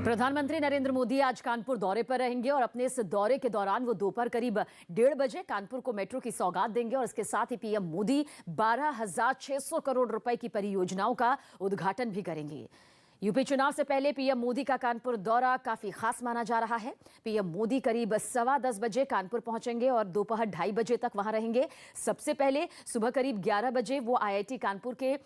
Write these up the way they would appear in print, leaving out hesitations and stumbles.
प्रधानमंत्री नरेंद्र मोदी आज कानपुर दौरे पर रहेंगे और अपने इस दौरे के दौरान वो दोपहर करीब 1:30 बजे कानपुर को मेट्रो की सौगात देंगे और इसके साथ ही पीएम मोदी 12,600 करोड़ रुपए की परियोजनाओं का उद्घाटन भी करेंगे। यूपी चुनाव से पहले पीएम मोदी का कानपुर दौरा काफी खास माना जा रहा है। पीएम मोदी करीब 10:15 बजे कानपुर पहुंचेंगे और दोपहर 2:30 बजे तक वहां रहेंगे। सबसे पहले सुबह करीब 11 बजे वो आईआईटी कानपुर के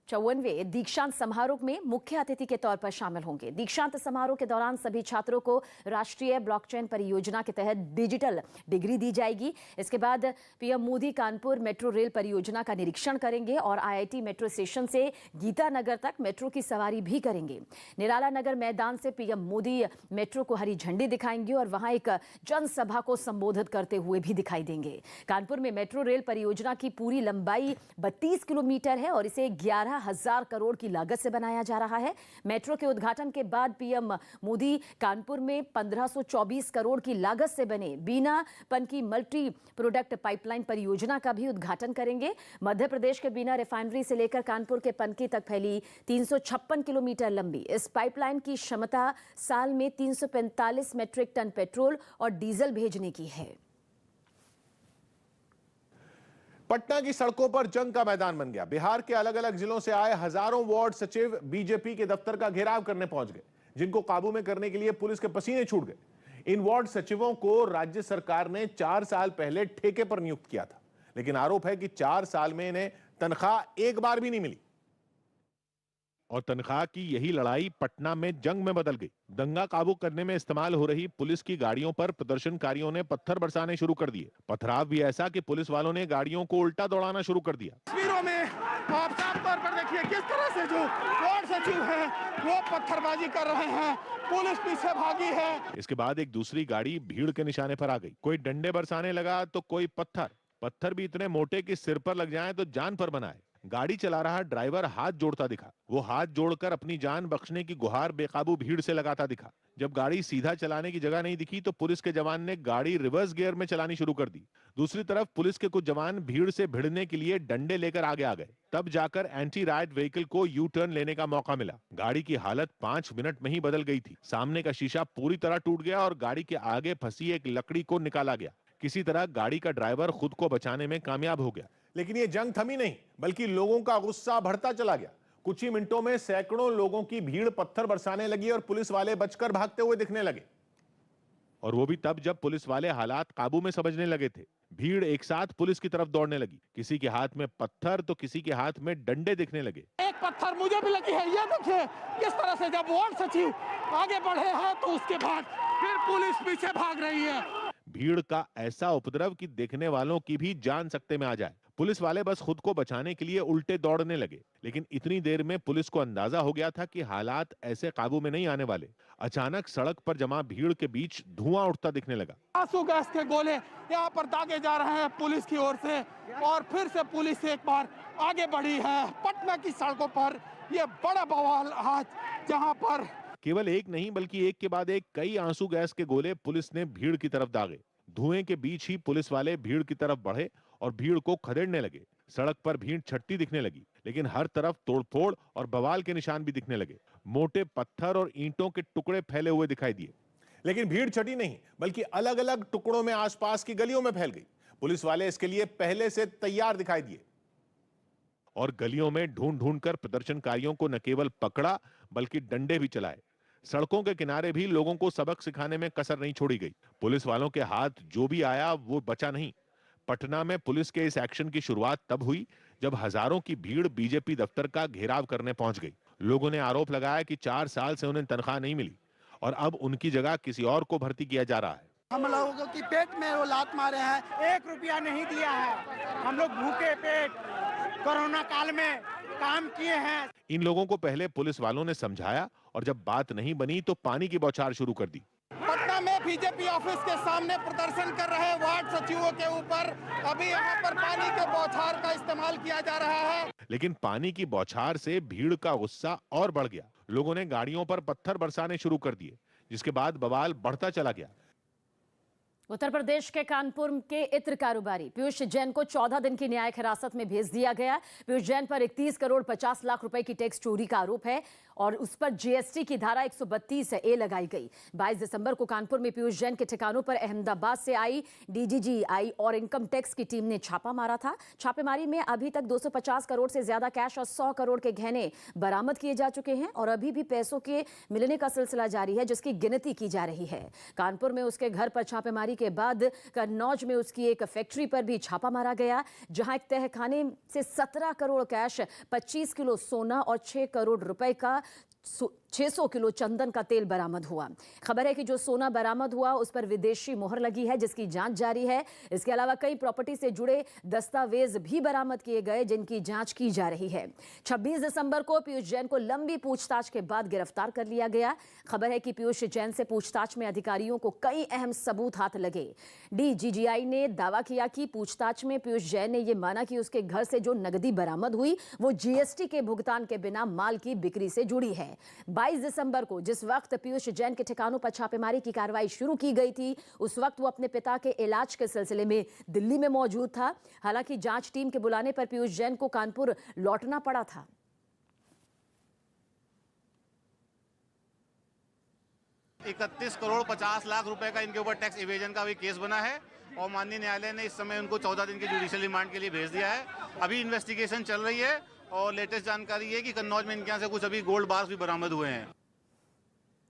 54वें दीक्षांत समारोह में मुख्य अतिथि के तौर पर शामिल होंगे। दीक्षांत समारोह के दौरान सभी छात्रों को राष्ट्रीय ब्लॉकचेन परियोजना के तहत डिजिटल डिग्री दी जाएगी। इसके बाद PM Modi Kanpur metro rail परियोजना का निरीक्षण करेंगे और आईआईटी मेट्रो स्टेशन से गीतानगर तक मेट्रो की सवारी भी करेंगे। निराला नगर मैदान से पीएम मोदी मेट्रो को हरी झंडी दिखाएंगे और वहां एक जनसभा को संबोधित करते हुए भी दिखाई देंगे। कानपुर में मेट्रो रेल परियोजना की पूरी लंबाई 32 किलोमीटर है और इसे 11,000 करोड़ की लागत से बनाया जा रहा है। मेट्रो के उद्घाटन के बाद पीएम मोदी कानपुर में 1524 करोड़ की लागत से बने बीना पनकी मल्टी प्रोडक्ट पाइपलाइन परियोजना का भी उद्घाटन करेंगे। मध्य प्रदेश के बीना रिफाइनरी से लेकर कानपुर के पनकी तक फैली 356 किलोमीटर लंबी इस पाइपलाइन की क्षमता साल में 345 मीट्रिक टन पेट्रोल और डीजल भेजने की है। पटना की सड़कों पर जंग का मैदान बन गया। बिहार के अलग अलग जिलों से आए हजारों वार्ड सचिव बीजेपी के दफ्तर का घेराव करने पहुंच गए, जिनको काबू में करने के लिए पुलिस के पसीने छूट गए। इन वार्ड सचिवों को राज्य सरकार ने 4 साल पहले ठेके पर नियुक्त किया था, लेकिन आरोप है कि 4 साल में इन्हें तनख्वाह एक बार भी नहीं मिली और तनख्वाह की यही लड़ाई पटना में जंग में बदल गई। दंगा काबू करने में इस्तेमाल हो रही पुलिस की गाड़ियों पर प्रदर्शनकारियों ने पत्थर बरसाने शुरू कर दिए। पथराव भी ऐसा कि पुलिस वालों ने गाड़ियों को उल्टा दौड़ाना शुरू कर दिया। तस्वीरों में आप साफ तौर पर देखिए किस तरह से जो वार्ड सचिव हैं वो पत्थरबाजी कर रहे हैं, पुलिस पीछे भागी है। इसके बाद एक दूसरी गाड़ी भीड़ के निशाने पर आ गई। कोई डंडे बरसाने लगा तो कोई पत्थर भी इतने मोटे कि सिर पर लग जाएं तो जान पर बनाए। गाड़ी चला रहा ड्राइवर हाथ जोड़ता दिखा। वो हाथ जोड़कर अपनी जान बख्शने की गुहार बेकाबू भीड़ से लगाता दिखा। जब गाड़ी सीधा चलाने की जगह नहीं दिखी तो पुलिस के जवान ने गाड़ी रिवर्स गियर में चलानी शुरू कर दी। दूसरी तरफ पुलिस के कुछ जवान भीड़ से भिड़ने के लिए डंडे लेकर आगे आ गए। तब जाकर एंटी राइट व्हीकल को यू टर्न लेने का मौका मिला। गाड़ी की हालत 5 मिनट में ही बदल गई थी। सामने का शीशा पूरी तरह टूट गया और गाड़ी के आगे फंसी एक लकड़ी को निकाला गया। किसी तरह गाड़ी का ड्राइवर खुद को बचाने में कामयाब हो गया। लेकिन ये जंग थमी नहीं, बल्कि लोगों का गुस्सा बढ़ता चला गया। कुछ ही मिनटों में सैकड़ों लोगों की भीड़ पत्थर बरसाने लगी और पुलिस वाले बचकर भागते हुए दिखने लगे। और वो भी तब जब पुलिस वाले हालात काबू में समझने लगे थे। भीड़ एक साथ पुलिस की तरफ दौड़ने लगी। किसी के हाथ में पत्थर तो किसी के हाथ में डंडे दिखने लगे। एक पत्थर मुझे भी लगी है। ये देखिए किस तरह से जब वार्ड सचिव आगे बढ़े हैं तो उसके बाद फिर पुलिस पीछे भाग रही है। भीड़ का ऐसा उपद्रव कि देखने वालों की भी जान सकते में आ जाए। पुलिस वाले बस खुद को बचाने के लिए उल्टे दौड़ने लगे, लेकिन इतनी देर में पुलिस को अंदाजा हो गया था कि हालात ऐसे काबू में नहीं आने वाले। अचानक सड़क पर जमा भीड़ के बीच धुआं उठता दिखने लगा। आंसू गैस के गोले यहाँ पर दागे जा रहे हैं पुलिस की ओर से और फिर से पुलिस एक बार आगे बढ़ी है। पटना की सड़कों पर यह बड़ा बवाल आज, जहाँ पर केवल एक नहीं बल्कि एक के बाद एक कई आंसू गैस के गोले पुलिस ने भीड़ की तरफ दागे। धुएं के बीच ही पुलिस वाले भीड़ की तरफ बढ़े और भीड़ को खदेड़ने लगे। सड़क पर भीड़ छटती दिखने लगी, लेकिन हर तरफ तोड़फोड़ और बवाल के निशान भी दिखने लगे। मोटे पत्थर और ईंटों के टुकड़े फैले हुए दिखाई दिए। लेकिन भीड़ छटी नहीं, बल्कि अलग अलग टुकड़ों में आसपास की गलियों में फैल गई। पुलिस वाले इसके लिए पहले से तैयार दिखाई दिए और गलियों में ढूंढ ढूंढ कर प्रदर्शनकारियों को न केवल पकड़ा बल्कि डंडे भी चलाए। सड़कों के किनारे भी लोगों को सबक सिखाने में कसर नहीं छोड़ी गई। पुलिस वालों के हाथ जो भी आया वो बचा नहीं। पटना में पुलिस के इस एक्शन की शुरुआत तब हुई जब हजारों की भीड़ बीजेपी दफ्तर का घेराव करने पहुंच गई। लोगों ने आरोप लगाया कि 4 साल से उन्हें तनख्वाह नहीं मिली और अब उनकी जगह किसी और को भर्ती किया जा रहा है। हम लोगों की पेट में वो लात मारे हैं, 1 रुपया नहीं दिया है। हम लोग भूखे पेट कोरोना काल में काम किए हैं। इन लोगों को पहले पुलिस वालों ने समझाया और जब बात नहीं बनी तो पानी की बौछार शुरू कर दी। पटना में बीजेपी ऑफिस के सामने प्रदर्शन कर रहे वार्ड सचिवों के ऊपर अभी यहाँ पर पानी के बौछार का इस्तेमाल किया जा रहा है। लेकिन पानी की बौछार से भीड़ का गुस्सा और बढ़ गया। लोगों ने गाड़ियों पर पत्थर बरसाने शुरू कर दिए, जिसके बाद बवाल बढ़ता चला गया। उत्तर प्रदेश के कानपुर के इत्र कारोबारी पीयूष जैन को 14 दिन की न्यायिक हिरासत में भेज दिया गया। पीयूष जैन पर 31 करोड़ 50 लाख रुपए की टैक्स चोरी का आरोप है और उस पर जीएसटी की धारा 132A लगाई गई। 22 दिसंबर को कानपुर में पीयूष जैन के ठिकानों पर अहमदाबाद से आई डीजीजीआई और इनकम टैक्स की टीम ने छापा मारा था। छापेमारी में अभी तक 250 करोड़ से ज्यादा कैश और 100 करोड़ के गहने बरामद किए जा चुके हैं और अभी भी पैसों के मिलने का सिलसिला जारी है, जिसकी गिनती की जा रही है। कानपुर में उसके घर पर छापेमारी के बाद कन्नौज में उसकी एक फैक्ट्री पर भी छापा मारा गया, जहां एक तहखाने से 17 करोड़ कैश, 25 किलो सोना और 6 करोड़ रुपए का 600 किलो चंदन का तेल बरामद हुआ। खबर है कि जो सोना बरामद हुआ उस पर विदेशी मोहर लगी है, जिसकी जांच जारी है। इसके अलावा कई प्रॉपर्टी से जुड़े दस्तावेज भी बरामद किए गए, जिनकी जांच की जा रही है। 26 दिसंबर को पीयूष जैन को लंबी पूछताछ के बाद गिरफ्तार कर लिया गया। खबर है कि पीयूष जैन से पूछताछ में अधिकारियों को कई अहम सबूत हाथ लगे। डीजीजीआई ने दावा किया कि पूछताछ में पीयूष जैन ने यह माना कि उसके घर से जो नकदी बरामद हुई वो जीएसटी के भुगतान के बिना माल की बिक्री से जुड़ी है। 22 दिसंबर को जिस वक्त पीयूष जैन के ठिकानों पर छापेमारी की कार्रवाई शुरू की गई थी, उस वक्त वो अपने पिता के इलाज के सिलसिले में दिल्ली में मौजूद था। हालांकि जांच टीम के बुलाने पर पीयूष जैन को कानपुर लौटना पड़ा था। इकतीस करोड़ 50 लाख रुपए का इनके ऊपर टैक्स इवेजन का भी केस बना है और माननीय न्यायालय ने इस समय उनको 14 दिन की जुडिशियल रिमांड के लिए भेज दिया है। अभी इन्वेस्टिगेशन चल रही है और लेटेस्ट जानकारी है कि कन्नौज में इनके यहाँ से कुछ अभी गोल्ड बार्स भी बरामद हुए हैं।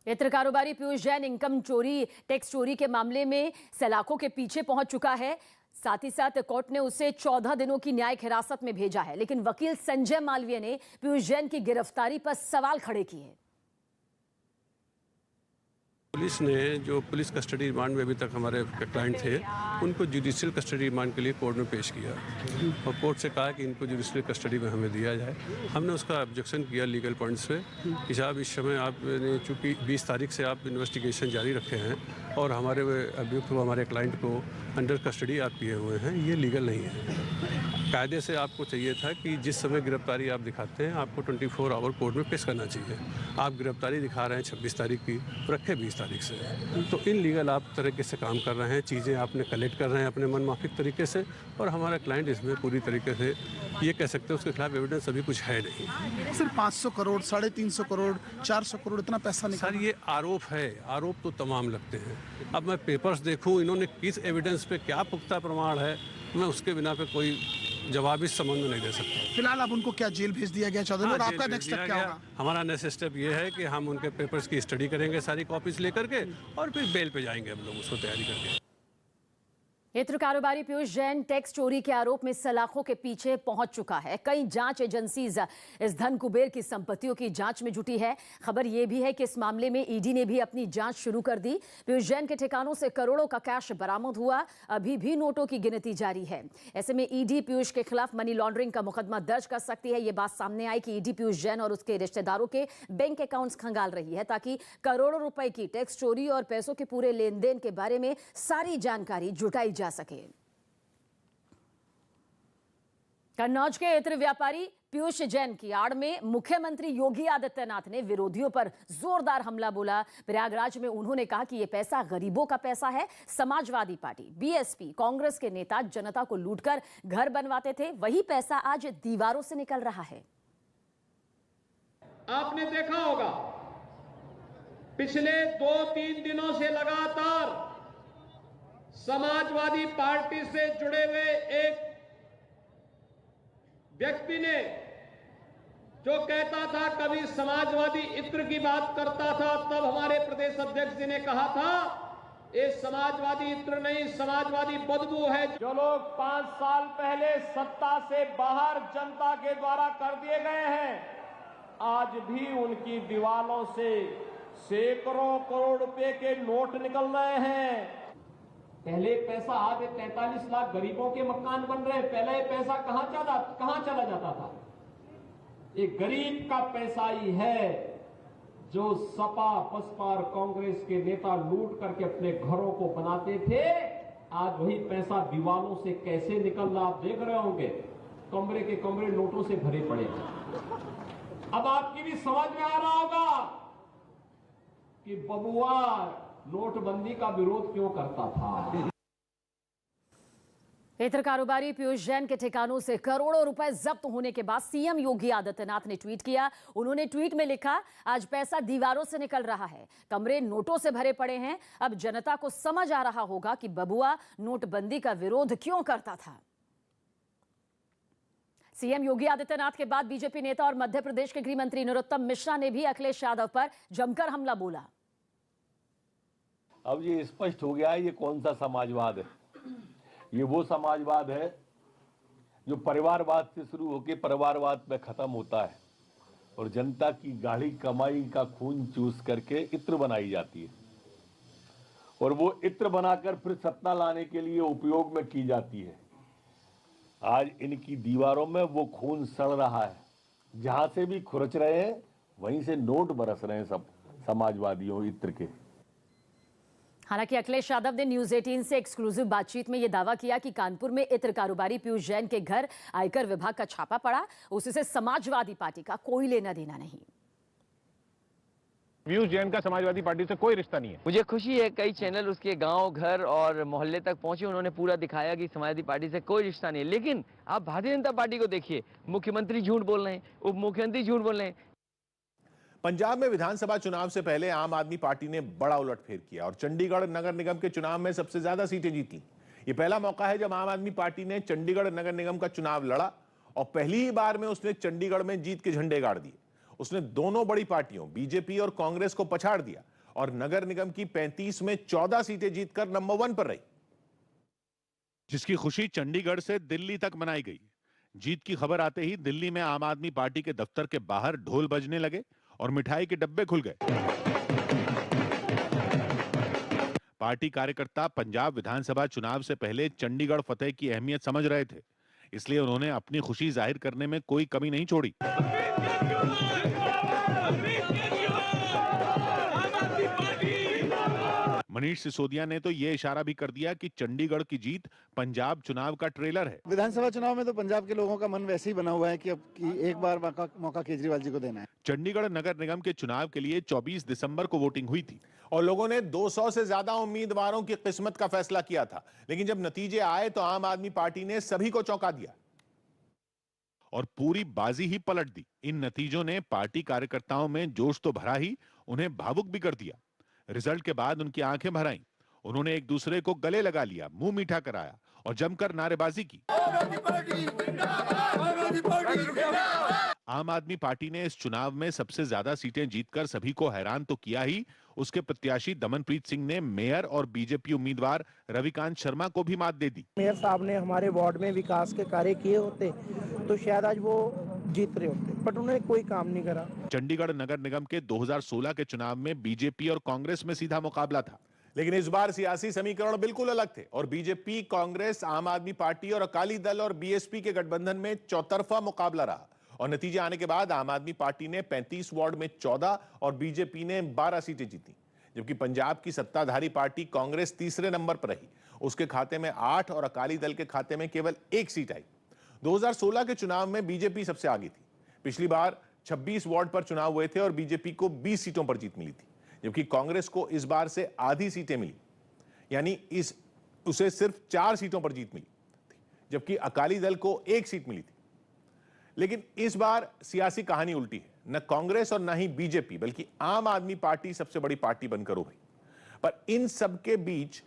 इत्र कारोबारी पीयूष जैन इनकम चोरी, टैक्स चोरी के मामले में सलाखों के पीछे पहुंच चुका है। साथ ही साथ कोर्ट ने उसे 14 दिनों की न्यायिक हिरासत में भेजा है, लेकिन वकील संजय मालवीय ने पीयूष जैन की गिरफ्तारी पर सवाल खड़े किए। पुलिस ने जो पुलिस कस्टडी रिमांड में अभी तक हमारे क्लाइंट थे, उनको जुडिशियल कस्टडी रिमांड के लिए कोर्ट में पेश किया और कोर्ट से कहा कि इनको जुडिशियल कस्टडी में हमें दिया जाए। हमने उसका ऑब्जेक्शन किया लीगल पॉइंट्स पे कि साहब इस समय आपने चूँकि 20 तारीख से आप इन्वेस्टिगेशन जारी रखे हैं और हमारे अभियुक्त को, हमारे क्लाइंट को अंडर कस्टडी आप किए हुए हैं, ये लीगल नहीं है। कायदे से आपको चाहिए था कि जिस समय गिरफ्तारी आप दिखाते हैं आपको 24 आवर कोर्ट में पेश करना चाहिए। आप गिरफ्तारी दिखा रहे हैं 26 तारीख की, रखे 20 तारीख से, तो इनलीगल आप तरीके से काम कर रहे हैं। चीज़ें आपने कलेक्ट कर रहे हैं अपने मनमाफिक तरीके से और हमारा क्लाइंट इसमें पूरी तरीके से ये कह सकते हैं उसके खिलाफ एविडेंस अभी कुछ है नहीं। सिर्फ 500 करोड़, 350 करोड़, 400 करोड़ इतना पैसा निकला। सर ये आरोप है, आरोप तो तमाम लगते हैं। अब मैं पेपर्स देखूँ इन्होंने किस एविडेंस पे क्या पुख्ता प्रमाण है, मैं उसके बिना पे कोई जवाब इस संबंध में नहीं दे सकता। फिलहाल अब उनको क्या जेल भेज दिया गया 14 दिन, और आपका नेक्स्ट स्टेप क्या होगा? हमारा नेक्स्ट स्टेप ये है कि हम उनके पेपर्स की स्टडी करेंगे सारी कॉपीज लेकर के और फिर बेल पे जाएंगे हम लोग उसको तैयारी करके। इत्र कारोबारी पीयूष जैन टैक्स चोरी के आरोप में सलाखों के पीछे पहुंच चुका है। कई जांच एजेंसीज इस धन कुबेर की संपत्तियों की जांच में जुटी है। खबर यह भी है कि इस मामले में ईडी ने भी अपनी जांच शुरू कर दी। पीयूष जैन के ठिकानों से करोड़ों का कैश बरामद हुआ, अभी भी नोटों की गिनती जारी है। ऐसे में ईडी पीयूष के खिलाफ मनी लॉन्ड्रिंग का मुकदमा दर्ज कर सकती है। यह बात सामने आई कि ईडी पीयूष जैन और उसके रिश्तेदारों के बैंक अकाउंट्स खंगाल रही है, ताकि करोड़ों रुपए की टैक्स चोरी और पैसों के पूरे लेन देन के बारे में सारी जानकारी जुटाई जा सके। कन्नौज के इत्र व्यापारी पीयूष जैन की आड़ में मुख्यमंत्री योगी आदित्यनाथ ने विरोधियों पर जोरदार हमला बोला। प्रयागराज में उन्होंने कहा कि यह पैसा गरीबों का पैसा है। समाजवादी पार्टी, बीएसपी, कांग्रेस के नेता जनता को लूटकर घर बनवाते थे, वही पैसा आज दीवारों से निकल रहा है। आपने देखा होगा पिछले 2-3 दिनों से लगातार समाजवादी पार्टी से जुड़े हुए एक व्यक्ति ने जो कहता था, कभी समाजवादी इत्र की बात करता था, तब हमारे प्रदेश अध्यक्ष जी ने कहा था ये समाजवादी इत्र नहीं, समाजवादी बदबू है। जो लोग 5 साल पहले सत्ता से बाहर जनता के द्वारा कर दिए गए हैं, आज भी उनकी दीवारों से सैकड़ों करोड़ रुपए के नोट निकल रहे हैं। पहले पैसा, आज 43 लाख गरीबों के मकान बन रहे। पहले पैसा कहां चला जाता था? ये गरीब का पैसा ही है जो सपा, बसपा और कांग्रेस के नेता लूट करके अपने घरों को बनाते थे। आज वही पैसा दीवारों से कैसे निकल रहा आप देख रहे होंगे। कमरे के कमरे नोटों से भरे पड़े हैं। अब आपकी भी समझ में आ रहा होगा कि बबुआ नोटबंदी का विरोध क्यों करता था। इत्र कारोबारी पीयूष जैन के ठिकानों से करोड़ों रुपए जब्त होने के बाद सीएम योगी आदित्यनाथ ने ट्वीट किया। उन्होंने ट्वीट में लिखा, आज पैसा दीवारों से निकल रहा है, कमरे नोटों से भरे पड़े हैं। अब जनता को समझ आ रहा होगा कि बबुआ नोटबंदी का विरोध क्यों करता था। सीएम योगी आदित्यनाथ के बाद बीजेपी नेता और मध्य प्रदेश के गृह मंत्री नरोत्तम मिश्रा ने भी अखिलेश यादव पर जमकर हमला बोला। अब ये स्पष्ट हो गया है ये कौन सा समाजवाद है। ये वो समाजवाद है जो परिवारवाद से शुरू होकर परिवारवाद में खत्म होता है और जनता की गाढ़ी कमाई का खून चूस करके इत्र बनाई जाती है और वो इत्र बनाकर फिर सत्ता लाने के लिए उपयोग में की जाती है। आज इनकी दीवारों में वो खून सड़ रहा है, जहां से भी खुरच रहे हैं वहीं से नोट बरस रहे हैं सब समाजवादियों इत्र के। हालांकि अखिलेश यादव ने न्यूज 18 से एक्सक्लूसिव बातचीत में यह दावा किया कि कानपुर में इत्र कारोबारी पीयूष जैन के घर आयकर विभाग का छापा पड़ा, उससे समाजवादी पार्टी का कोई लेना देना नहीं। पीयूष जैन का समाजवादी पार्टी से कोई रिश्ता नहीं है। मुझे खुशी है कई चैनल उसके गांव, घर और मोहल्ले तक पहुंचे, उन्होंने पूरा दिखाया कि समाजवादी पार्टी से कोई रिश्ता नहीं है। लेकिन आप भारतीय जनता पार्टी को देखिए, मुख्यमंत्री झूठ बोल रहे हैं, उप मुख्यमंत्री झूठ बोल रहे हैं। पंजाब में विधानसभा चुनाव से पहले आम आदमी पार्टी ने बड़ा उलटफेर किया और चंडीगढ़ नगर निगम के चुनाव में सबसे ज्यादा सीटें जीती। ये पहला मौका है जब आम आदमी पार्टी ने चंडीगढ़ नगर निगम का चुनाव लड़ा और पहली ही बार में उसने चंडीगढ़ में जीत के झंडे गाड़ दिए। उसने दोनों बड़ी पार्टियों बीजेपी और कांग्रेस को पछाड़ दिया और नगर निगम की 35 में 14 सीटें जीतकर नंबर 1 पर रही, जिसकी खुशी चंडीगढ़ से दिल्ली तक मनाई गई। जीत की खबर आते ही दिल्ली में आम आदमी पार्टी के दफ्तर के बाहर ढोल बजने लगे और मिठाई के डब्बे खुल गए। पार्टी कार्यकर्ता पंजाब विधानसभा चुनाव से पहले चंडीगढ़ फतेह की अहमियत समझ रहे थे, इसलिए उन्होंने अपनी खुशी जाहिर करने में कोई कमी नहीं छोड़ी। मनीष सिसोदिया ने तो ये इशारा भी कर दिया कि चंडीगढ़ की जीत पंजाब चुनाव का ट्रेलर है। विधानसभा चुनाव में तो पंजाब के लोगों का मन वैसे ही बना हुआ है कि अब एक बार मौका केजरीवाल जी को देना है। चंडीगढ़ नगर निगम के चुनाव के लिए 24 दिसंबर को वोटिंग हुई थी और लोगों ने 200 से ज्यादा उम्मीदवारों की किस्मत का फैसला किया था, लेकिन जब नतीजे आए तो आम आदमी पार्टी ने सभी को चौंका दिया और पूरी बाजी ही पलट दी। इन नतीजों ने पार्टी कार्यकर्ताओं में जोश तो भरा ही, उन्हें भावुक भी कर दिया। रिजल्ट के बाद उनकी आंखें भर आईं। उन्होंने एक दूसरे को गले लगा लिया, मुंह मीठा कराया और जमकर नारेबाजी की। आम आदमी पार्टी ने इस चुनाव में सबसे ज्यादा सीटें जीतकर सभी को हैरान तो किया ही, उसके प्रत्याशी दमनप्रीत सिंह ने मेयर और बीजेपी उम्मीदवार रविकांत शर्मा को भी मात दे दी। मेयर साहब ने हमारे वार्ड में विकास के कार्य किए होते तो शायद आज वो जीत रहे होते, बट उन्होंने कोई काम नहीं करा। चंडीगढ़ नगर निगम के 2016 के चुनाव में बीजेपी और कांग्रेस में सीधा मुकाबला था, लेकिन इस बार सियासी समीकरण बिल्कुल अलग थे और बीजेपी, कांग्रेस, आम आदमी पार्टी और अकाली दल और बीएसपी के गठबंधन में चौतरफा मुकाबला रहा और नतीजे आने के बाद आम आदमी पार्टी ने 35 वार्ड में 14 और बीजेपी ने 12 सीटें जीती, जबकि पंजाब की सत्ताधारी पार्टी कांग्रेस तीसरे नंबर पर रही। उसके खाते में 8 और अकाली दल के खाते में केवल 1 सीट आई। 2016 के चुनाव में बीजेपी सबसे आगे थी। पिछली बार 26 वार्ड पर चुनाव हुए थे और बीजेपी को 20 सीटों पर जीत मिली थी, जबकि कांग्रेस को इस बार से आधी सीटें मिली, यानी उसे सिर्फ 4 सीटों पर जीत मिली, जबकि अकाली दल को 1 सीट मिली थी। लेकिन इस बार सियासी कहानी उल्टी है, न कांग्रेस और न ही बीजेपी बल्कि आम आदमी पार्टी सबसे बड़ी पार्टी बनकर उभरी। पर इन सबके बीच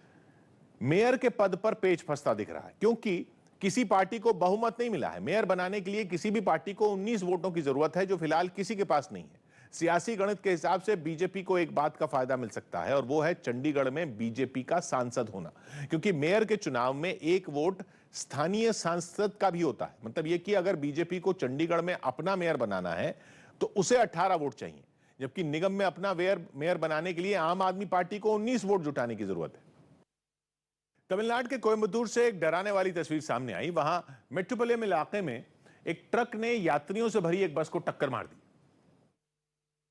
मेयर के पद पर पेच फंसता दिख रहा है, क्योंकि किसी पार्टी को बहुमत नहीं मिला है। मेयर बनाने के लिए किसी भी पार्टी को 19 वोटों की जरूरत है, जो फिलहाल किसी के पास नहीं है। सियासी गणित के हिसाब से बीजेपी को एक बात का फायदा मिल सकता है और वो है चंडीगढ़ में बीजेपी का सांसद होना, क्योंकि मेयर के चुनाव में 1 वोट स्थानीय सांसद का भी होता है। मतलब यह कि अगर बीजेपी को चंडीगढ़ में अपना मेयर बनाना है तो उसे 18 वोट चाहिए, जबकि निगम में अपना मेयर बनाने के लिए आम आदमी पार्टी को 19 वोट जुटाने की जरूरत है। तमिलनाडु के कोयम्बटूर से एक डराने वाली तस्वीर सामने आई। वहां मेट्रोपोलियम इलाके में एक ट्रक ने यात्रियों से भरी एक बस को टक्कर मार दी,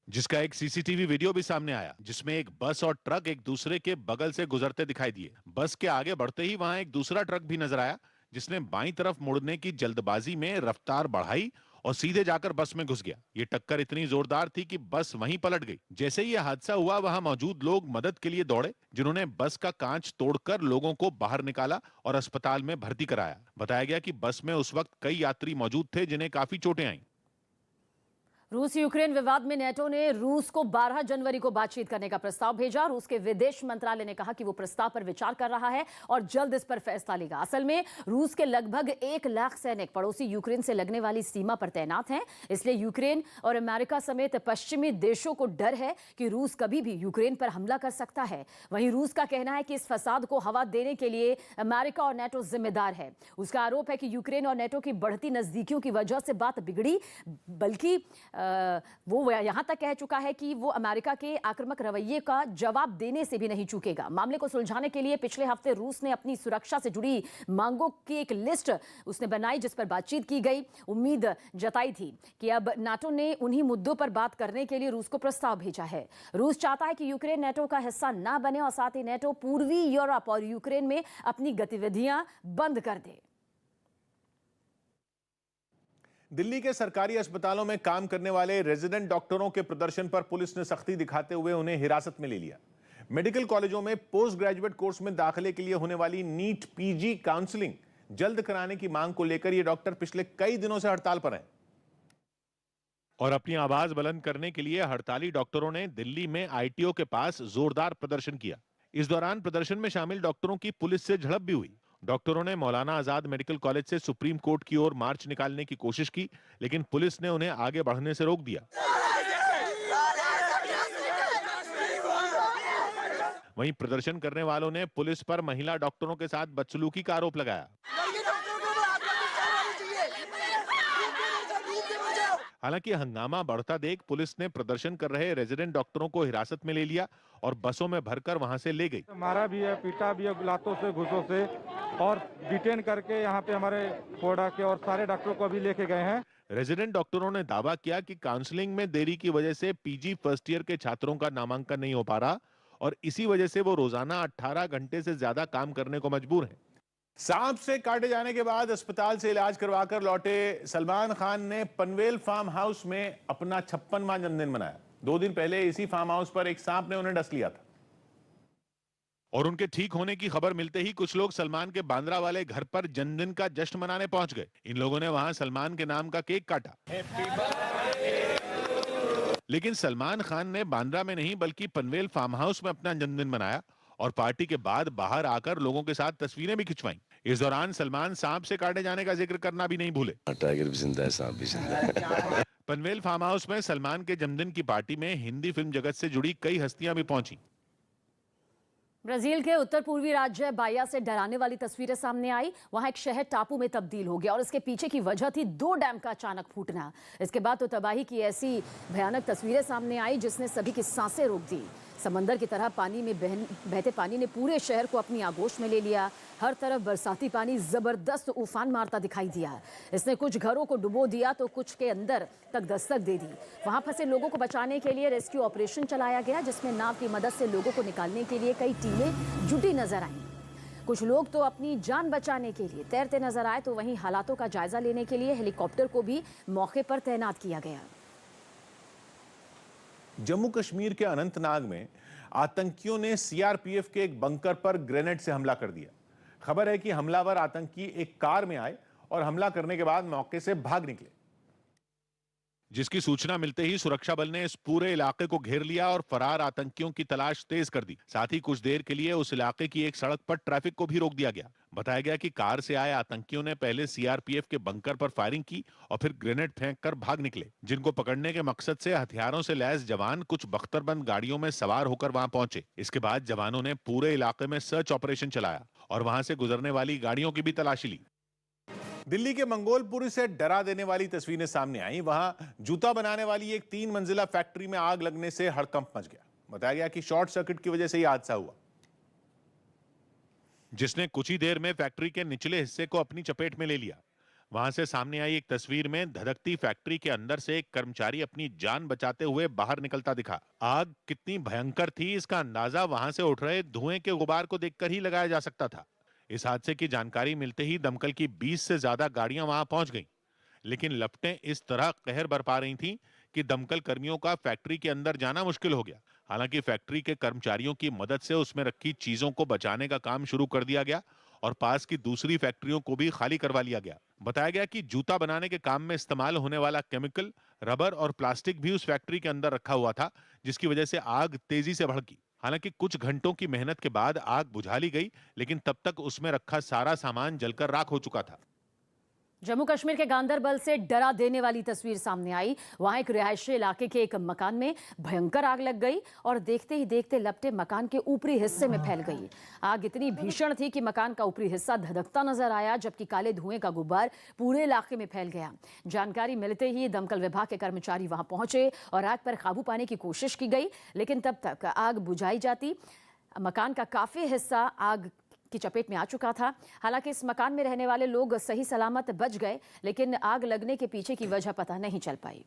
जिसका एक सीसीटीवी वीडियो भी सामने आया, जिसमें एक बस और ट्रक एक दूसरे के बगल से गुजरते दिखाई दिए। बस के आगे बढ़ते ही वहां एक दूसरा ट्रक भी नजर आया, जिसने बाईं तरफ मुड़ने की जल्दबाजी में रफ्तार बढ़ाई और सीधे जाकर बस में घुस गया। ये टक्कर इतनी जोरदार थी कि बस वहीं पलट गई। जैसे ही यह हादसा हुआ, वहां मौजूद लोग मदद के लिए दौड़े, जिन्होंने बस का कांच तोड़कर लोगों को बाहर निकाला और अस्पताल में भर्ती कराया। बताया गया कि बस में उस वक्त कई यात्री मौजूद थे जिन्हें काफी चोटें आईं। रूस यूक्रेन विवाद में नेटो ने रूस को 12 जनवरी को बातचीत करने का प्रस्ताव भेजा। रूस के विदेश मंत्रालय ने कहा कि वो प्रस्ताव पर विचार कर रहा है और जल्द इस पर फैसला लेगा। असल में रूस के लगभग 1 लाख सैनिक पड़ोसी यूक्रेन से लगने वाली सीमा पर तैनात हैं। इसलिए यूक्रेन और अमेरिका समेत पश्चिमी देशों को डर है कि रूस कभी भी यूक्रेन पर हमला कर सकता है। वहीं रूस का कहना है कि इस फसाद को हवा देने के लिए अमेरिका और नेटो जिम्मेदार है। उसका आरोप है कि यूक्रेन और नेटो की बढ़ती नजदीकियों की वजह से बात बिगड़ी, बल्कि वो यहां तक कह चुका है कि वो अमेरिका के आक्रामक रवैये का जवाब देने से भी नहीं चूकेगा। मामले को सुलझाने के लिए पिछले हफ्ते रूस ने अपनी सुरक्षा से जुड़ी मांगों की एक लिस्ट उसने बनाई, जिस पर बातचीत की गई। उम्मीद जताई थी कि अब नाटो ने उन्हीं मुद्दों पर बात करने के लिए रूस को प्रस्ताव भेजा है। रूस चाहता है कि यूक्रेन नेटो का हिस्सा ना बने और साथ ही नेटो पूर्वी यूरोप और यूक्रेन में अपनी गतिविधियां बंद कर दे। दिल्ली के सरकारी अस्पतालों में काम करने वाले रेजिडेंट डॉक्टरों के प्रदर्शन पर पुलिस ने सख्ती दिखाते हुए उन्हें हिरासत में ले लिया। मेडिकल कॉलेजों में पोस्ट ग्रेजुएट कोर्स में दाखिले के लिए होने वाली नीट पीजी काउंसलिंग जल्द कराने की मांग को लेकर ये डॉक्टर पिछले कई दिनों से हड़ताल पर हैं। और अपनी आवाज बुलंद करने के लिए हड़ताली डॉक्टरों ने दिल्ली में आईटीओ के पास जोरदार प्रदर्शन किया। इस दौरान प्रदर्शन में शामिल डॉक्टरों की पुलिस से झड़प भी हुई। डॉक्टरों ने मौलाना आजाद मेडिकल कॉलेज से सुप्रीम कोर्ट की ओर मार्च निकालने की कोशिश की, लेकिन पुलिस ने उन्हें आगे बढ़ने से रोक दिया। वहीं प्रदर्शन करने वालों ने पुलिस पर महिला डॉक्टरों के साथ बदसलूकी का आरोप लगाया। हालांकि हंगामा बढ़ता देख पुलिस ने प्रदर्शन कर रहे रेजिडेंट डॉक्टरों को हिरासत में ले लिया और बसों में भरकर वहां से ले गई। मारा भी है, पीटा भी है, लातों से, घूसों से, और डिटेन करके यहाँ पे हमारे फोड़ा के और सारे डॉक्टरों को अभी लेके गए हैं। रेजिडेंट डॉक्टरों ने दावा किया कि काउंसलिंग में देरी की वजह से पीजी फर्स्ट ईयर के छात्रों का नामांकन नहीं हो पा रहा और इसी वजह से वो रोजाना 18 घंटे से ज्यादा काम करने को मजबूर हैं। सांप से काटे जाने के बाद अस्पताल से इलाज करवाकर लौटे सलमान खान ने पनवेल फार्म हाउस में अपना 56वां जन्मदिन मनाया। 2 दिन पहले इसी फार्म हाउस पर एक सांप ने उन्हें डस लिया था और उनके ठीक होने की खबर मिलते ही कुछ लोग सलमान के बांद्रा वाले घर पर जन्मदिन का जश्न मनाने पहुंच गए। इन लोगों ने वहां सलमान के नाम का केक काटा, लेकिन सलमान खान ने बांद्रा में नहीं बल्कि पनवेल फार्म हाउस में अपना जन्मदिन मनाया और पार्टी के बाद बाहर आकर लोगों के साथ तस्वीरें भी खिंचवाईं। इस दौरान सलमान सांप से काटे जाने का जिक्र करना भी नहीं भूले। टाइगर भी जिंदा है, सांप भी जिंदा है। पनवेल फार्म हाउस में सलमान के जन्मदिन की पार्टी में हिंदी फिल्म जगत से जुड़ी कई हस्तियां भी पहुंची। ब्राजील के उत्तर पूर्वी राज्य बाया से डराने वाली तस्वीरें सामने आई। वहां एक शहर टापू में तब्दील हो गया और इसके पीछे की वजह थी 2 डैम का अचानक फूटना। इसके बाद तो तबाही की ऐसी भयानक तस्वीरें सामने आई जिसने सभी की सांसें रोक दी। समंदर की तरह पानी में बहते पानी ने पूरे शहर को अपनी आगोश में ले लिया। हर तरफ बरसाती पानी जबरदस्त उफान मारता दिखाई दिया। इसने कुछ घरों को डुबो दिया तो कुछ के अंदर तक दस्तक दे दी। वहां फंसे लोगों को बचाने के लिए रेस्क्यू ऑपरेशन चलाया गया, जिसमें नाव की मदद से लोगों को निकालने के लिए कई टीमें जुटी नजर आईं। कुछ लोग तो अपनी जान बचाने के लिए तैरते नजर आए, तो वहीं हालातों का जायजा लेने के लिए हेलीकॉप्टर को भी मौके पर तैनात किया गया। जम्मू कश्मीर के अनंतनाग में आतंकियों ने सीआरपीएफ के एक बंकर पर ग्रेनेड से हमला कर दिया। खबर है कि हमलावर आतंकी एक कार में आए और हमला करने के बाद मौके से भाग निकले, जिसकी सूचना मिलते ही सुरक्षा बल ने इस पूरे इलाके को घेर लिया और फरार आतंकियों की तलाश तेज कर दी। साथ ही कुछ देर के लिए उस इलाके की एक सड़क पर ट्रैफिक को भी रोक दिया गया। बताया गया कि कार से आए आतंकियों ने पहले सीआरपीएफ के बंकर पर फायरिंग की और फिर ग्रेनेड फेंककर भाग निकले, जिनको पकड़ने के मकसद से हथियारों से लैस जवान कुछ बख्तरबंद गाड़ियों में सवार होकर वहां पहुंचे। इसके बाद जवानों ने पूरे इलाके में सर्च ऑपरेशन चलाया और वहां से गुजरने वाली गाड़ियों की भी तलाशी ली। दिल्ली के मंगोलपुरी से डरा देने वाली तस्वीरें सामने आई। वहां जूता बनाने वाली एक 3 मंजिला फैक्ट्री में आग लगने से हड़कंप मच गया। बताया गया कि शॉर्ट सर्किट की वजह से यह हादसा हुआ, जिसने कुछ ही देर में फैक्ट्री के निचले हिस्से को अपनी चपेट में ले लिया। वहां से सामने आई एक तस्वीर में धधकती फैक्ट्री के अंदर से एक कर्मचारी अपनी जान बचाते हुए बाहर निकलता दिखा। आग कितनी भयंकर थी इसका अंदाजा वहां से उठ रहे धुएं के गुबार को देखकर ही लगाया जा सकता था। इस हादसे की जानकारी मिलते ही दमकल की 20 से ज्यादा गाड़ियां वहां पहुंच गईं। लेकिन लपटें इस तरह कहर बरपा रही थीं कि दमकल कर्मियों का फैक्ट्री के अंदर जाना मुश्किल हो गया। हालांकि फैक्ट्री के कर्मचारियों की मदद से उसमें रखी चीजों को बचाने का काम शुरू कर दिया गया और पास की दूसरी फैक्ट्रियों को भी खाली करवा लिया गया। बताया गया कि जूता बनाने के काम में इस्तेमाल होने वाला केमिकल, रबर और प्लास्टिक भी उस फैक्ट्री के अंदर रखा हुआ था, जिसकी वजह से आग तेजी से भड़की। हालांकि कुछ घंटों की मेहनत के बाद आग बुझा ली गई, लेकिन तब तक उसमें रखा सारा सामान जलकर राख हो चुका था। जम्मू कश्मीर के गांदरबल से डरा देने वाली तस्वीर सामने आई। वहां एक रिहायशी इलाके के एक मकान में भयंकर आग लग गई और देखते ही देखते लपटें मकान के ऊपरी हिस्से में फैल गई। आग इतनी भीषण थी कि मकान का ऊपरी हिस्सा धधकता नजर आया, जबकि काले धुएं का गुब्बार पूरे इलाके में फैल गया। जानकारी मिलते ही दमकल विभाग के कर्मचारी वहां पहुंचे और आग पर काबू पाने की कोशिश की गई, लेकिन तब तक आग बुझाई जाती। मकान का काफी हिस्सा आग की चपेट में आ चुका था। हालांकि इस मकान में रहने वाले लोग सही सलामत बच गए, लेकिन आग लगने के पीछे की वजह पता नहीं चल पाई।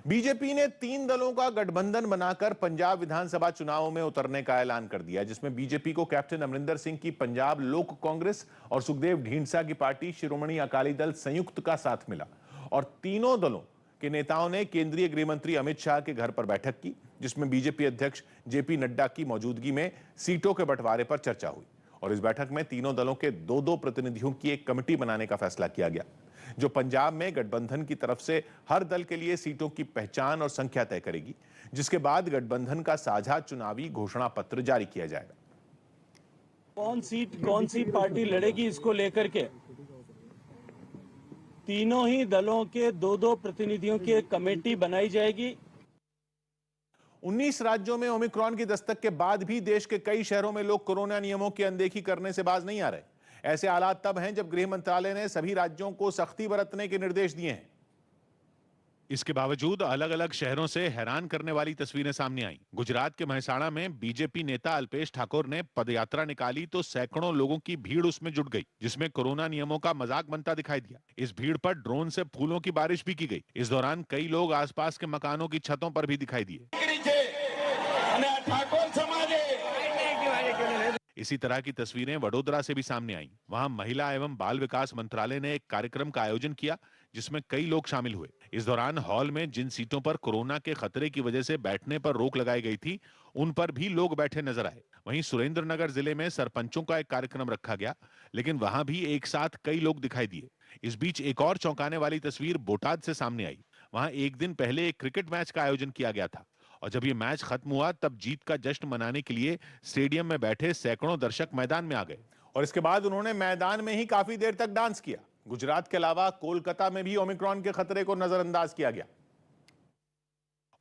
बीजेपी ने 3 दलों का गठबंधन बनाकर पंजाब विधानसभा चुनावों में उतरने का ऐलान कर दिया, जिसमें बीजेपी को कैप्टन अमरिंदर सिंह की पंजाब लोक कांग्रेस और सुखदेव ढींढसा की पार्टी शिरोमणि अकाली दल संयुक्त का साथ मिला। और तीनों दलों के नेताओं ने केंद्रीय गृह मंत्री अमित शाह के घर पर बैठक की, जिसमें बीजेपी अध्यक्ष जेपी नड्डा की मौजूदगी में सीटों के बंटवारे पर चर्चा हुई। और इस बैठक में तीनों दलों के 2-2 प्रतिनिधियों की एक कमेटी बनाने का फैसला किया गया, जो पंजाब में गठबंधन की तरफ से हर दल के लिए सीटों की पहचान और संख्या तय करेगी, जिसके बाद गठबंधन का साझा चुनावी घोषणा पत्र जारी किया जाएगा। कौन सीट कौन सी पार्टी लड़ेगी, इसको लेकर के तीनों ही दलों के 2-2 प्रतिनिधियों की एक कमेटी बनाई जाएगी। 19 राज्यों में ओमिक्रॉन की दस्तक के बाद भी देश के कई शहरों में लोग कोरोना नियमों की अनदेखी करने से बाज नहीं आ रहे। ऐसे हालात तब हैं जब गृह मंत्रालय ने सभी राज्यों को सख्ती बरतने के निर्देश दिए हैं। इसके बावजूद अलग अलग शहरों से हैरान करने वाली तस्वीरें सामने आई। गुजरात के महसाणा में बीजेपी नेता अल्पेश ठाकुर ने पदयात्रा निकाली तो सैकड़ों लोगों की भीड़ उसमें जुट गई, जिसमें कोरोना नियमों का मजाक बनता दिखाई दिया। इस भीड़ पर ड्रोन से फूलों की बारिश भी की गई। इस दौरान कई लोग आसपास के मकानों की छतों पर भी दिखाई दिए। इसी तरह की तस्वीरें वडोदरा से भी सामने आईं। वहां महिला एवं बाल विकास मंत्रालय ने एक कार्यक्रम का आयोजन किया, जिसमें कई लोग शामिल हुए। इस दौरान हॉल में जिन सीटों पर कोरोना के खतरे की वजह से बैठने पर रोक लगाई गई थी, उन पर भी लोग बैठे नजर आए। वहीं सुरेंद्रनगर जिले में सरपंचों का एक कार्यक्रम रखा गया, लेकिन वहां भी एक साथ कई लोग दिखाई दिए। इस बीच एक और चौंकाने वाली तस्वीर बोटाद से सामने आई। वहां एक दिन पहले एक क्रिकेट मैच का आयोजन किया गया था और जब ये मैच खत्म हुआ तब जीत का जश्न मनाने के लिए स्टेडियम में बैठे सैकड़ों दर्शक मैदान में आ गए और इसके बाद उन्होंने मैदान में ही काफी देर तक डांस किया। गुजरात के अलावा कोलकाता में भी ओमिक्रॉन के खतरे को नजरअंदाज किया गया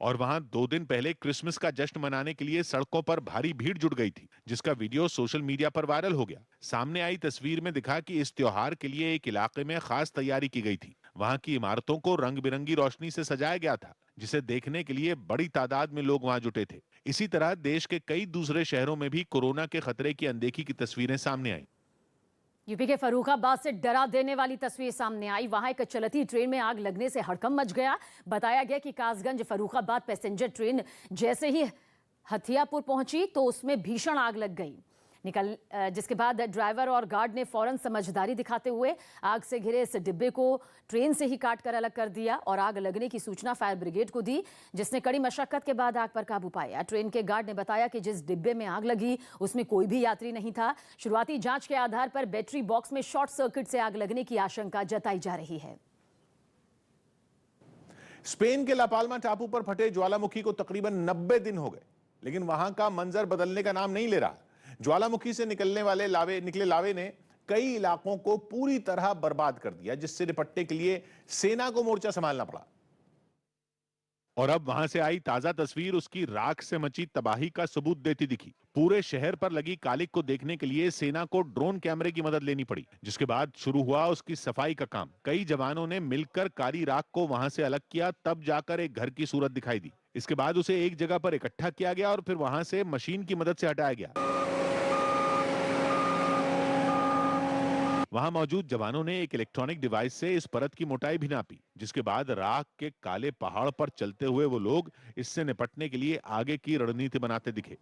और वहां 2 दिन पहले क्रिसमस का जश्न मनाने के लिए सड़कों पर भारी भीड़ जुट गई थी, जिसका वीडियो सोशल मीडिया पर वायरल हो गया। सामने आई तस्वीर में दिखा कि इस त्योहार के लिए एक इलाके में खास तैयारी की गई थी। वहां की इमारतों को रंग बिरंगी रोशनी से सजाया गया था, जिसे देखने के लिए बड़ी तादाद में लोग वहां जुटे थे। इसी तरह देश के कई दूसरे शहरों में भी कोरोना के खतरे की अनदेखी की तस्वीरें सामने आई। यूपी के फर्रुखाबाद से डरा देने वाली तस्वीर सामने आई। वहां एक चलती ट्रेन में आग लगने से हड़कंप मच गया। बताया गया कि कासगंज फर्रुखाबाद पैसेंजर ट्रेन जैसे ही हथियापुर पहुंची तो उसमें भीषण आग लग गई। जिसके बाद ड्राइवर और गार्ड ने फौरन समझदारी दिखाते हुए आग से घिरे इस डिब्बे को ट्रेन से ही काट कर अलग कर दिया और आग लगने की सूचना फायर ब्रिगेड को दी, जिसने कड़ी मशक्कत के बाद आग पर काबू पाया। ट्रेन के गार्ड ने बताया कि जिस डिब्बे में आग लगी उसमें कोई भी यात्री नहीं था। शुरुआती जांच के आधार पर बैटरी बॉक्स में शॉर्ट सर्किट से आग लगने की आशंका जताई जा रही है। स्पेन के लापाल्मा टापू पर फटे ज्वालामुखी को तकरीबन 90 दिन हो गए, लेकिन वहां का मंजर बदलने का नाम नहीं ले रहा। ज्वालामुखी से निकले लावे ने कई इलाकों को पूरी तरह बर्बाद कर दिया, जिससे निपटने के लिए सेना को मोर्चा संभालना पड़ा। और अब वहां से आई ताजा तस्वीर उसकी राख से मची तबाही का सबूत देती दिखी। पूरे शहर पर लगी कालिक को देखने के लिए सेना को ड्रोन कैमरे की मदद लेनी पड़ी, जिसके बाद शुरू हुआ उसकी सफाई का काम। कई जवानों ने मिलकर काली राख को वहां से अलग किया, तब जाकर एक घर की सूरत दिखाई दी। इसके बाद उसे एक जगह पर इकट्ठा किया गया और फिर वहां से मशीन की मदद से हटाया गया। वहां मौजूद जवानों ने एक इलेक्ट्रॉनिक डिवाइस से इस परत की मोटाई भी नापी, जिसके बाद राख के काले पहाड़ पर चलते हुए वो लोग इससे निपटने के लिए आगे की रणनीति बनाते दिखे।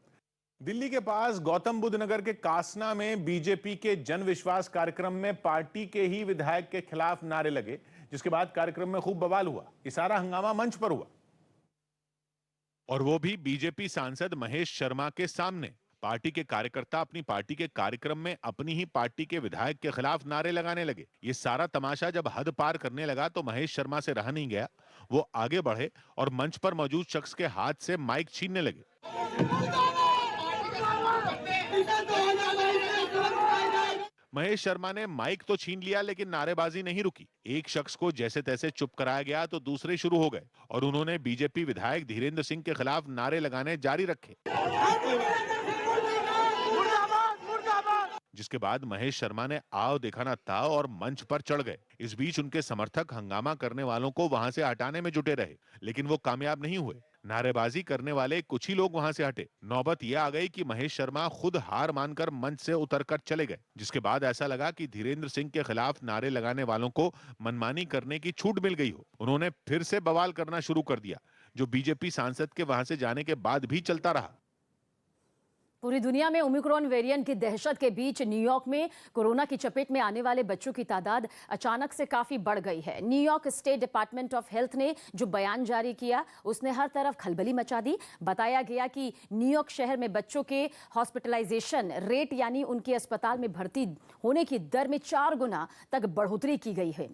दिल्ली के पास गौतम बुद्ध नगर के कासना में बीजेपी के जन विश्वास कार्यक्रम में पार्टी के ही विधायक के खिलाफ नारे लगे, जिसके बाद कार्यक्रम में खूब बवाल हुआ। ये सारा हंगामा मंच पर हुआ और वो भी बीजेपी सांसद महेश शर्मा के सामने। पार्टी के कार्यकर्ता अपनी पार्टी के कार्यक्रम में अपनी ही पार्टी के विधायक के खिलाफ नारे लगाने लगे। ये सारा तमाशा जब हद पार करने लगा तो महेश शर्मा से रहा नहीं गया। वो आगे बढ़े और मंच पर मौजूद शख्स के हाथ से माइक छीनने लगे। महेश शर्मा ने माइक तो छीन लिया, लेकिन नारेबाजी नहीं रुकी। एक शख्स को जैसे तैसे चुप कराया गया तो दूसरे शुरू हो गए और उन्होंने बीजेपी विधायक धीरेन्द्र सिंह के खिलाफ नारे लगाने जारी रखे, जिसके बाद महेश शर्मा ने आओ दिखाना था और मंच पर चढ़ गए। इस बीच उनके समर्थक हंगामा करने वालों को वहां से हटाने में जुटे रहे, लेकिन वो कामयाब नहीं हुए। नारेबाजी करने वाले कुछ ही लोग वहां से हटे। नौबत यह आ गई कि महेश शर्मा खुद हार मानकर मंच से उतरकर चले गए, जिसके बाद ऐसा लगा कि धीरेन्द्र सिंह के खिलाफ नारे लगाने वालों को मनमानी करने की छूट मिल गई हो। उन्होंने फिर से बवाल करना शुरू कर दिया, जो बीजेपी सांसद के वहां से जाने के बाद भी चलता रहा। पूरी दुनिया में ओमिक्रॉन वेरिएंट की दहशत के बीच न्यूयॉर्क में कोरोना की चपेट में आने वाले बच्चों की तादाद अचानक से काफी बढ़ गई है। New York state department of health ने जो बयान जारी किया उसने हर तरफ खलबली मचा दी। बताया गया कि न्यूयॉर्क शहर में बच्चों के हॉस्पिटलाइजेशन रेट यानी उनके अस्पताल में भर्ती होने की दर में 4 गुना तक बढ़ोतरी की गई है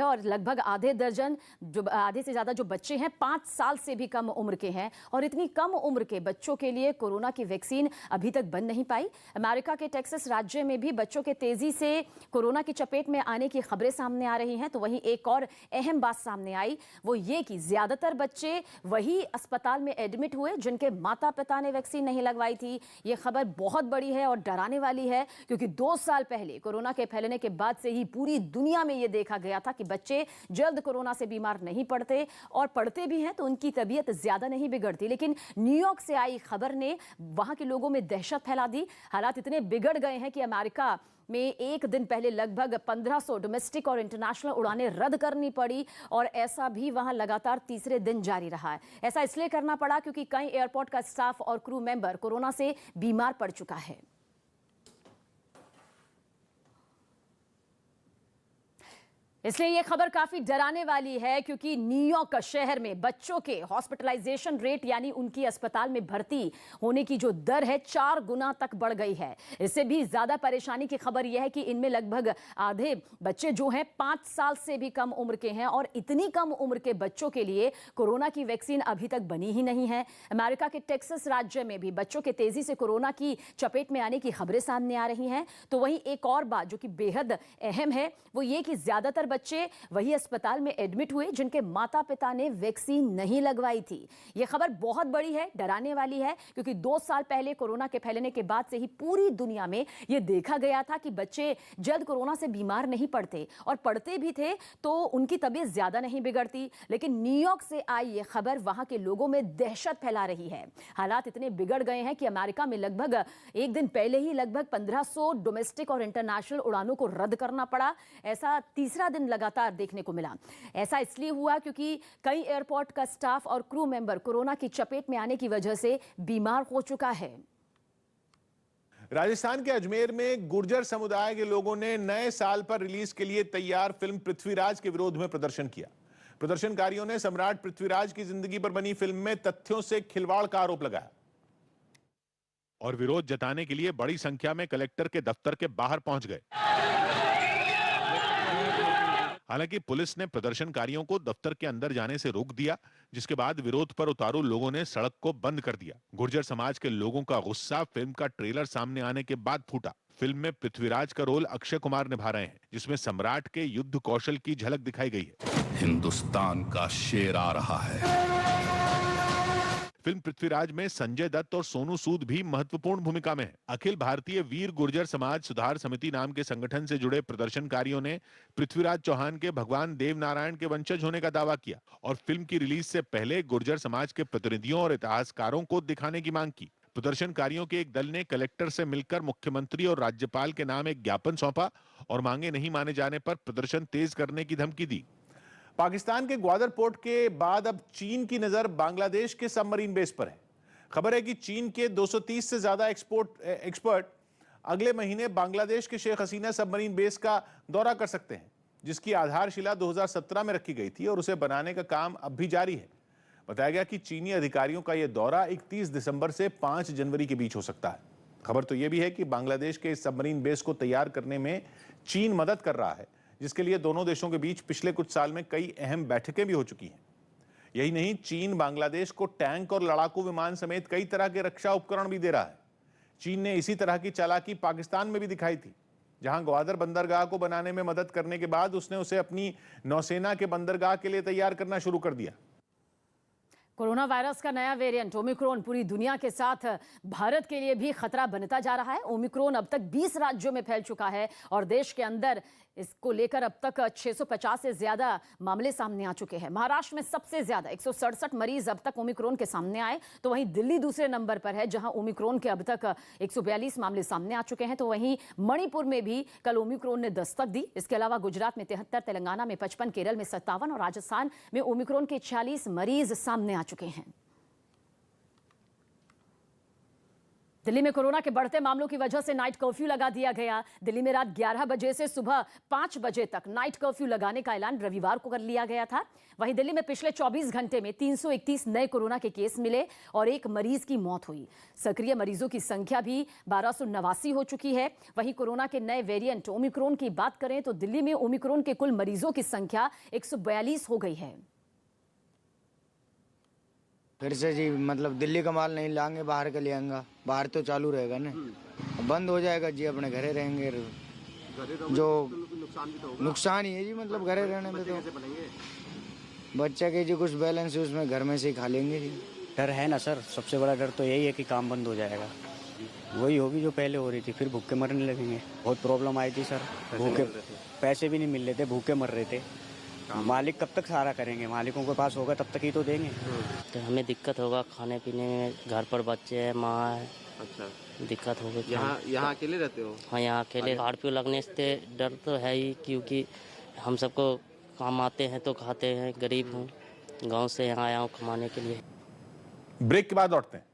और लगभग आधे से ज्यादा जो बच्चे हैं 5 साल से भी कम उम्र के हैं और इतनी कम उम्र के बच्चों के लिए कोरोना की वैक्सीन अभी तक बन नहीं पाई। अमेरिका के टेक्सास राज्य में भी बच्चों के तेजी से कोरोना की चपेट में आने की खबरें सामने आ रही हैं। तो वहीं एक और अहम बात सामने आई, वो ये कि ज्यादातर बच्चे वही अस्पताल में एडमिट हुए जिनके माता पिता ने वैक्सीन नहीं लगवाई थी। ये खबर बहुत बड़ी है और डराने वाली है, क्योंकि 2 साल पहले कोरोना के फैलने के बाद से ही पूरी दुनिया में ये देखा गया था कि बच्चे जल्द कोरोना से बीमार नहीं पड़ते और पड़ते भी हैं तो उनकी तबीयत ज्यादा नहीं बिगड़ती। लेकिन न्यूयॉर्क से आई खबर ने वहां के लोगों में दहशत फैला दी। हालात इतने बिगड़ गए हैं कि अमेरिका में एक दिन पहले लगभग 1500 डोमेस्टिक और इंटरनेशनल उड़ानें रद्द करनी पड़ी और ऐसा भी वहां लगातार तीसरे दिन जारी रहा है। ऐसा इसलिए करना पड़ा क्योंकि कई एयरपोर्ट का स्टाफ और क्रू मेंबर कोरोना से बीमार पड़ चुका है। इसलिए ये खबर काफी डराने वाली है, क्योंकि न्यूयॉर्क शहर में बच्चों के हॉस्पिटलाइजेशन रेट यानी उनकी अस्पताल में भर्ती होने की जो दर है 4 गुना तक बढ़ गई है। इससे भी ज्यादा परेशानी की खबर यह है कि इनमें लगभग आधे बच्चे जो हैं 5 साल से भी कम उम्र के हैं और इतनी कम उम्र के बच्चों के लिए कोरोना की वैक्सीन अभी तक बनी ही नहीं है। अमेरिका के टेक्सास राज्य में भी बच्चों के तेजी से कोरोना की चपेट में आने की खबरें सामने आ रही हैं। तो वहीं एक और बात जो कि बेहद अहम है वो ये कि ज्यादातर बच्चे वही अस्पताल में एडमिट हुए जिनके माता पिता ने वैक्सीन नहीं लगवाई थी। यह खबर बहुत बड़ी है, डराने वाली है, क्योंकि 2 साल पहले कोरोना के फैलने के बाद से ही पूरी दुनिया में यह देखा गया था कि बच्चे जल्द कोरोना से बीमार नहीं पड़ते और पड़ते भी थे तो उनकी तबीयत ज्यादा नहीं बिगड़ती। लेकिन न्यूयॉर्क से आई यह खबर वहां के लोगों में दहशत फैला रही है। हालात इतने बिगड़ गए हैं कि अमेरिका में लगभग एक दिन पहले ही लगभग 1500 डोमेस्टिक और इंटरनेशनल उड़ानों को रद्द करना पड़ा। ऐसा तीसरा दिन लगातार देखने को मिला। ऐसा इसलिए हुआ क्योंकि कई एयरपोर्ट का स्टाफ और क्रू मेंबर कोरोना की चपेट में आने की वजह से बीमार हो चुका है। राजस्थान के अजमेर में गुर्जर समुदाय के लोगों ने नए साल पर रिलीज के लिए तैयार फिल्म पृथ्वीराज के विरोध में प्रदर्शन किया। प्रदर्शनकारियों ने सम्राट पृथ्वीराज की जिंदगी पर बनी फिल्म में तथ्यों से खिलवाड़ का आरोप लगाया और विरोध जताने के लिए बड़ी संख्या में कलेक्टर के दफ्तर के बाहर पहुंच गए। हालांकि पुलिस ने प्रदर्शनकारियों को दफ्तर के अंदर जाने से रोक दिया, जिसके बाद विरोध पर उतारू लोगों ने सड़क को बंद कर दिया। गुर्जर समाज के लोगों का गुस्सा फिल्म का ट्रेलर सामने आने के बाद फूटा। फिल्म में पृथ्वीराज का रोल अक्षय कुमार निभा रहे हैं, जिसमें सम्राट के युद्ध कौशल की झलक दिखाई गई है। हिंदुस्तान का शेर आ रहा है। फिल्म पृथ्वीराज में संजय दत्त और सोनू सूद भी महत्वपूर्ण भूमिका में हैं। अखिल भारतीय वीर गुर्जर समाज सुधार समिति नाम के संगठन से जुड़े प्रदर्शनकारियों ने पृथ्वीराज चौहान के भगवान देव नारायण के वंशज होने का दावा किया और फिल्म की रिलीज से पहले गुर्जर समाज के प्रतिनिधियों और इतिहासकारों को दिखाने की मांग की। प्रदर्शनकारियों के एक दल ने कलेक्टर से मिलकर मुख्यमंत्री और राज्यपाल के नाम एक ज्ञापन सौंपा और मांगे नहीं माने जाने पर प्रदर्शन तेज करने की धमकी दी। पाकिस्तान के ग्वादर पोर्ट के बाद अब चीन की नजर बांग्लादेश के सबमरीन बेस पर है। खबर है कि चीन के 230 से ज्यादा एक्सपर्ट अगले महीने बांग्लादेश के शेख हसीना सबमरीन बेस का दौरा कर सकते हैं, जिसकी आधारशिला 2017 में रखी गई थी और उसे बनाने का काम अब भी जारी है। बताया गया कि चीनी अधिकारियों का यह दौरा 31 दिसंबर से 5 जनवरी के बीच हो सकता है। खबर तो यह भी है कि बांग्लादेश के इस सबमरीन बेस को तैयार करने में चीन मदद कर रहा है, जिसके लिए दोनों देशों के बीच पिछले कुछ साल में कई अहम बैठकें भी हो चुकी हैं। यही नहीं, चीन बांग्लादेश को टैंक और लड़ाकू विमान समेत कई तरह के रक्षा उपकरण भी दे रहा है। चीन ने इसी तरह की चालाकी पाकिस्तान में भी दिखाई थी, जहां ग्वादर बंदरगाह को बनाने में मदद करने के बाद उसने उसे अपनी नौसेना के बंदरगाह के लिए तैयार करना शुरू कर दिया। कोरोना वायरस का नया वेरिएंट ओमिक्रॉन पूरी दुनिया के साथ भारत के लिए भी खतरा बनता जा रहा है। ओमिक्रॉन अब तक 20 राज्यों में फैल चुका है और देश के अंदर इसको लेकर अब तक 650 से ज्यादा मामले सामने आ चुके हैं। महाराष्ट्र में सबसे ज्यादा 167 मरीज अब तक ओमिक्रॉन के सामने आए, तो वहीं दिल्ली दूसरे नंबर पर है, जहां ओमिक्रॉन के अब तक 142 मामले सामने आ चुके हैं। तो वहीं मणिपुर में भी कल ओमिक्रॉन ने दस्तक दी। इसके अलावा गुजरात में 73, तेलंगाना में 55, केरल में 57 और राजस्थान में ओमिक्रॉन के 46 मरीज सामने आ चुके हैं। दिल्ली में कोरोना के बढ़ते मामलों की वजह से नाइट कर्फ्यू लगा दिया गया। दिल्ली में रात 11 बजे से सुबह 5 बजे तक नाइट कर्फ्यू लगाने का ऐलान रविवार को कर लिया गया था। वहीं दिल्ली में पिछले 24 घंटे में 331 नए कोरोना के केस मिले और 1 मरीज की मौत हुई। सक्रिय मरीजों की संख्या भी 1289 हो चुकी है। वहीं कोरोना के नए वेरिएंट ओमिक्रॉन की बात करें तो दिल्ली में ओमिक्रॉन के कुल मरीजों की संख्या 142 हो गई है। फिर से जी मतलब दिल्ली का माल नहीं लाएंगे, बाहर का ले आएंगे। बाहर तो चालू रहेगा ना, बंद हो जाएगा जी, अपने घरे रहेंगे। जो नुकसान ही है जी, मतलब घरे रहने में तो बच्चे के जी कुछ बैलेंस है उसमें, घर में से ही खा लेंगे जी। डर है ना सर, सबसे बड़ा डर तो यही है कि काम बंद हो जाएगा। वही होगी जो पहले हो रही थी, फिर भूखे मरने लगेंगे। बहुत प्रॉब्लम आई थी सर, भूखे पैसे भी नहीं मिल रहे थे, भूखे मर रहे थे। मालिक कब तक सहारा करेंगे, मालिकों के पास होगा तब तक ही तो देंगे। तो हमें दिक्कत होगा खाने पीने में, घर पर बच्चे हैं, माँ है। अच्छा, दिक्कत होगी। यहाँ अकेले रहते हो? हाँ, यहाँ अकेले। कर्फ्यू लगने से डर तो है ही, क्योंकि हम सबको काम आते हैं तो खाते हैं। गरीब हूँ, गांव से यहाँ आया हूँ कमाने के लिए। ब्रेक के बाद लौटते हैं।